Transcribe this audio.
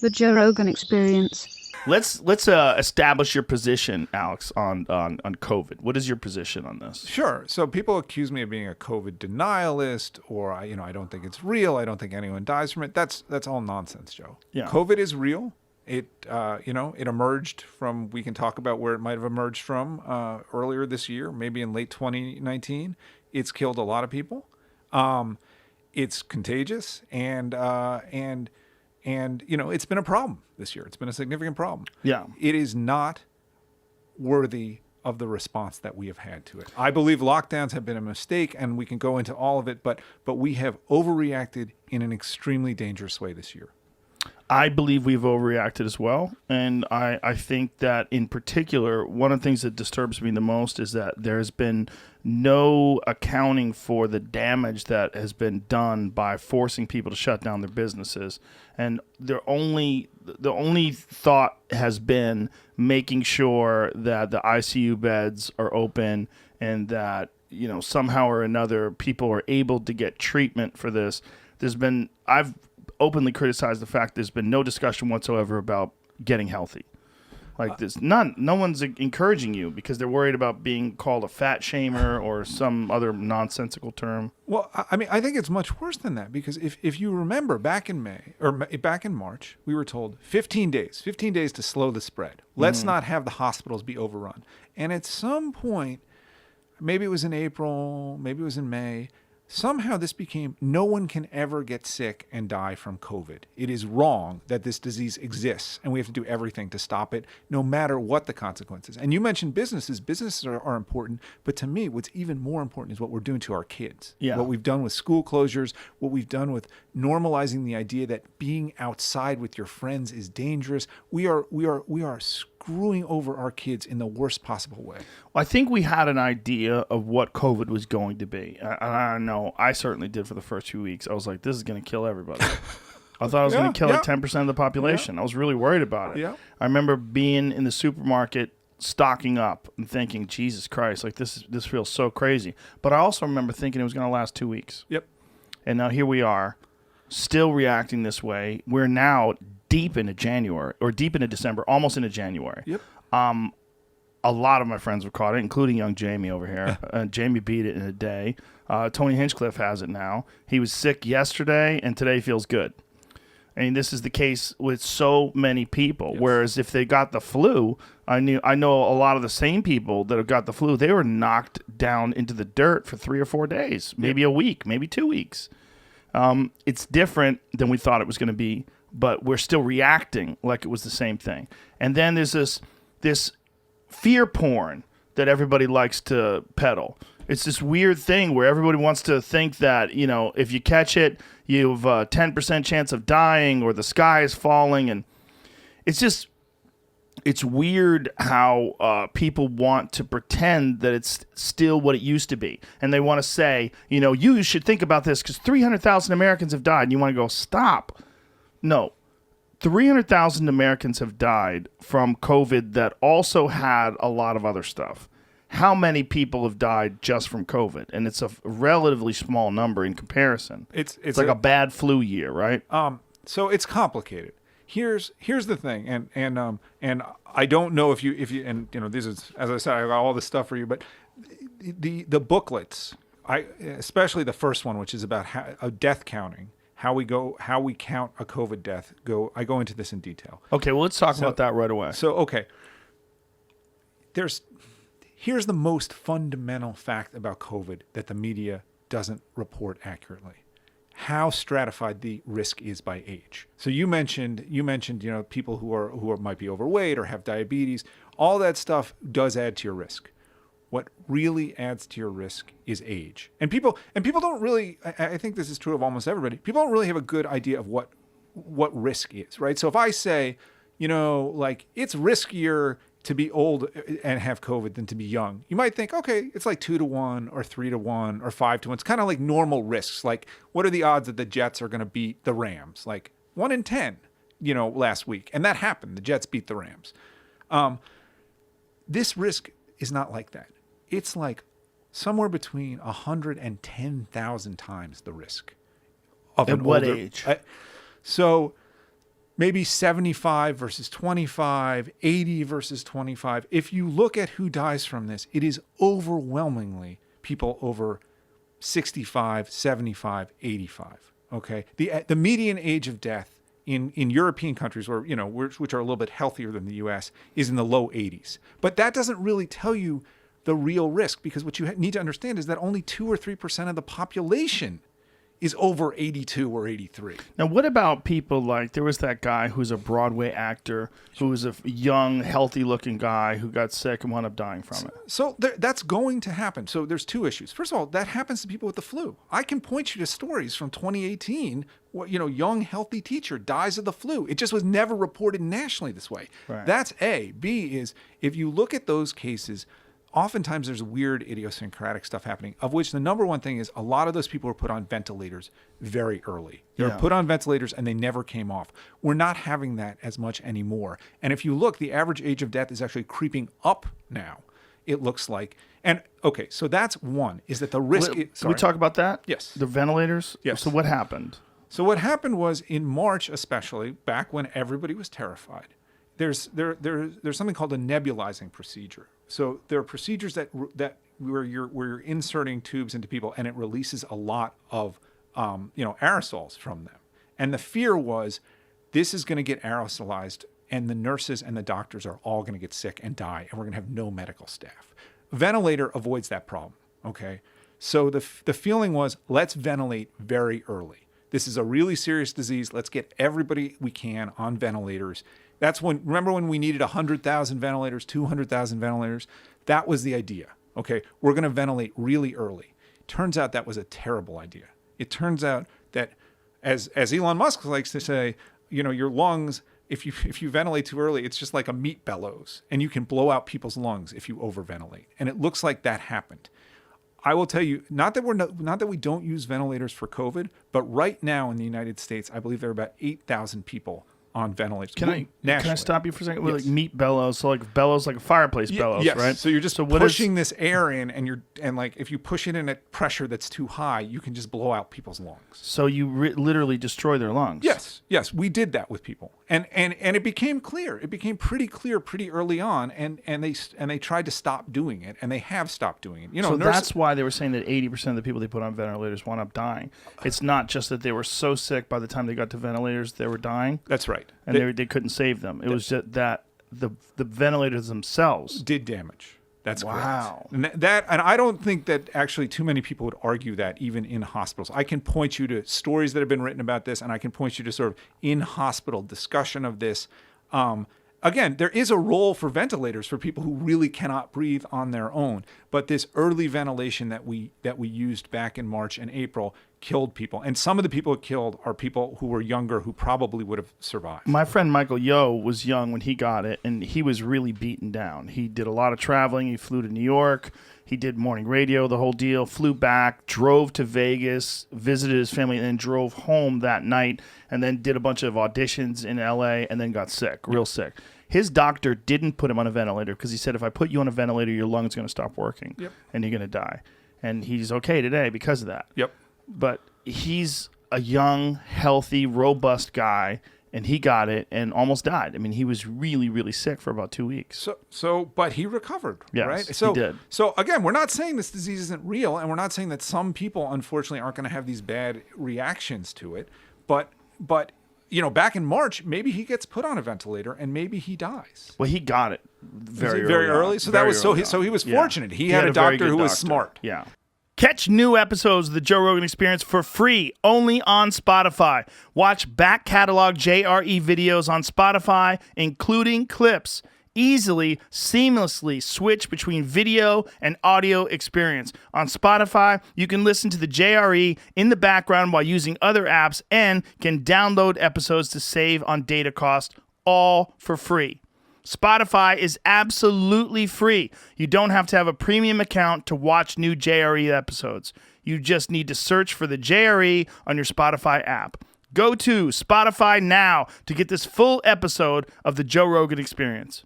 The Joe Rogan Experience. Let's establish your position, Alex, on COVID. What is your position on this? Sure. So people accuse me of being a COVID denialist, or I don't think it's real. I don't think anyone dies from it. That's all nonsense, Joe. Yeah. COVID is real. It it emerged from. We can talk about where it might have emerged from earlier this year, maybe in late 2019. It's killed a lot of people. It's contagious, and it's been a problem this year. It's been a significant problem. Yeah. It is not worthy of the response that we have had to it. I believe lockdowns have been a mistake, and we can go into all of it, but we have overreacted in an extremely dangerous way this year. I believe we've overreacted as well. And I think that in particular, one of the things that disturbs me the most is that there's been no accounting for the damage that has been done by forcing people to shut down their businesses. And the only thought has been making sure that the ICU beds are open and that, somehow or another people are able to get treatment for this. I've openly criticized the fact there's been no discussion whatsoever about getting healthy. Like this, no one's encouraging you because they're worried about being called a fat shamer or some other nonsensical term. Well, I think it's much worse than that, because if you remember back in March, we were told 15 days to slow the spread. Let's not have the hospitals be overrun. And at some point, maybe it was in April, maybe it was in May, somehow this became no one can ever get sick and die from COVID. It is wrong that this disease exists, and we have to do everything to stop it, no matter what the consequences. And you mentioned businesses. Businesses are important, but to me, what's even more important is what we're doing to our kids. Yeah. What we've done with school closures, what we've done with normalizing the idea that being outside with your friends is dangerous. We are screwing over our kids in the worst possible way. Well, I think we had an idea of what COVID was going to be. I don't know. I certainly did for the first few weeks. I was like, this is going to kill everybody. I thought it was going to kill like 10% of the population. I was really worried about it. Yeah. I remember being in the supermarket stocking up and thinking, Jesus Christ, like this feels so crazy. But I also remember thinking it was going to last 2 weeks. Yep. And now here we are, still reacting this way. We're now deep into January, or deep into December, almost into January. Yep. A lot of my friends were caught it, including young Jamie over here. Jamie beat it in a day. Tony Hinchcliffe has it now. He was sick yesterday, and today feels good. I mean, this is the case with so many people. Yes. Whereas if they got the flu, I know a lot of the same people that have got the flu, they were knocked down into the dirt for 3 or 4 days, maybe a week, maybe 2 weeks. It's different than we thought it was going to be, but we're still reacting like it was the same thing. And then there's this fear porn that everybody likes to peddle. It's this weird thing where everybody wants to think that, if you catch it, you have a 10% chance of dying or the sky is falling. And it's weird how people want to pretend that it's still what it used to be. And they want to say, you should think about this because 300,000 Americans have died. And you want to go, stop. No. 300,000 Americans have died from COVID that also had a lot of other stuff. How many people have died just from COVID? And it's a relatively small number in comparison. It's like a bad flu year, right? So it's complicated. Here's the thing, and I don't know if you this is, as I said, I got all this stuff for you, but the booklets, especially the first one, which is about death counting. How we count a COVID death. I go into this in detail. Okay, well, let's talk about that right away. So, okay. Here's the most fundamental fact about COVID that the media doesn't report accurately. How stratified the risk is by age. So you mentioned people who might be overweight or have diabetes. All that stuff does add to your risk. What really adds to your risk is age. And people don't really, I think this is true of almost everybody, people don't really have a good idea of what risk is, right? So if I say, it's riskier to be old and have COVID than to be young, you might think, okay, it's like 2 to 1 or 3 to 1 or 5 to 1. It's kind of like normal risks. Like, what are the odds that the Jets are going to beat the Rams? Like 1 in 10, last week. And that happened. The Jets beat the Rams. This risk is not like that. It's like somewhere between 100 and 10,000 times the risk of At an what older age? So maybe 75 versus 25, 80 versus 25. If you look at who dies from this, it is overwhelmingly people over 65, 75, 85. Okay, the median age of death in European countries, where which are a little bit healthier than the U.S., is in the low 80s. But that doesn't really tell you the real risk, because what you need to understand is that only 2 or 3% of the population is over 82 or 83. Now, what about people like, there was that guy who's a Broadway actor, who was a young, healthy-looking guy who got sick and wound up dying from it? So that's going to happen. So there's two issues. First of all, that happens to people with the flu. I can point you to stories from 2018. Young, healthy teacher dies of the flu. It just was never reported nationally this way. Right. That's A. B is, if you look at those cases, oftentimes there's weird idiosyncratic stuff happening, of which the number one thing is a lot of those people were put on ventilators very early. They were put on ventilators and they never came off. We're not having that as much anymore. And if you look, the average age of death is actually creeping up now, it looks like. And okay, so that's one, is that the risk... Can we talk about that? Yes. The ventilators? Yes. So what happened? So what happened was, in March especially, back when everybody was terrified, there's something called a nebulizing procedure. So there are procedures where you're inserting tubes into people, and it releases a lot of aerosols from them. And the fear was, this is going to get aerosolized, and the nurses and the doctors are all going to get sick and die, and we're going to have no medical staff. Ventilator avoids that problem. Okay, so the feeling was, let's ventilate very early. This is a really serious disease. Let's get everybody we can on ventilators. That's when, remember when we needed 100,000 ventilators, 200,000 ventilators? That was the idea. Okay, we're going to ventilate really early. Turns out that was a terrible idea. It turns out that, as Elon Musk likes to say, your lungs, if you ventilate too early, it's just like a meat bellows, and you can blow out people's lungs if you overventilate. And it looks like that happened. I will tell you, not that we don't use ventilators for COVID, but right now in the United States, I believe there are about 8,000 people on ventilators. Can I stop you for a second? Yes. Like meat bellows, so like bellows, like a fireplace bellows, yes. right? So you're just pushing this air in, and like if you push it in at pressure that's too high, you can just blow out people's lungs. So you literally destroy their lungs. Yes, we did that with people, and it became clear. It became pretty clear pretty early on, and they tried to stop doing it, and they have stopped doing it. So that's why they were saying that 80% of the people they put on ventilators wound up dying. It's not just that they were so sick by the time they got to ventilators they were dying. That's right. And they couldn't save them. It was just that the ventilators themselves did damage. That's wow. Correct. And I don't think that actually too many people would argue that, even in hospitals. I can point you to stories that have been written about this, and I can point you to sort of in-hospital discussion of this. Again, there is a role for ventilators for people who really cannot breathe on their own. But this early ventilation that we used back in March and April killed people. And some of the people it killed are people who were younger, who probably would have survived. My friend Michael Yo was young when he got it, and he was really beaten down. He did a lot of traveling. He flew to New York. He did morning radio, the whole deal, flew back, drove to Vegas, visited his family, and then drove home that night, and then did a bunch of auditions in L.A., and then got sick, real sick. His doctor didn't put him on a ventilator because he said, if I put you on a ventilator, your lungs are going to stop working, and you're going to die. And he's okay today because of that. Yep. But he's a young, healthy, robust guy, and he got it and almost died. I mean, he was really, really sick for about 2 weeks. But he recovered, yes, right? He did. So again, we're not saying this disease isn't real, and we're not saying that some people, unfortunately, aren't going to have these bad reactions to it. But back in March, maybe he gets put on a ventilator and maybe he dies. Well, he got it very early. So that was so he was fortunate. He had a doctor who was smart. Yeah. Catch new episodes of the Joe Rogan Experience for free only on Spotify. Watch back catalog JRE videos on Spotify, including clips. Easily, seamlessly switch between video and audio experience. On Spotify, you can listen to the JRE in the background while using other apps and can download episodes to save on data cost, all for free. Spotify is absolutely free. You don't have to have a premium account to watch new JRE episodes. You just need to search for the JRE on your Spotify app. Go to Spotify now to get this full episode of the Joe Rogan Experience.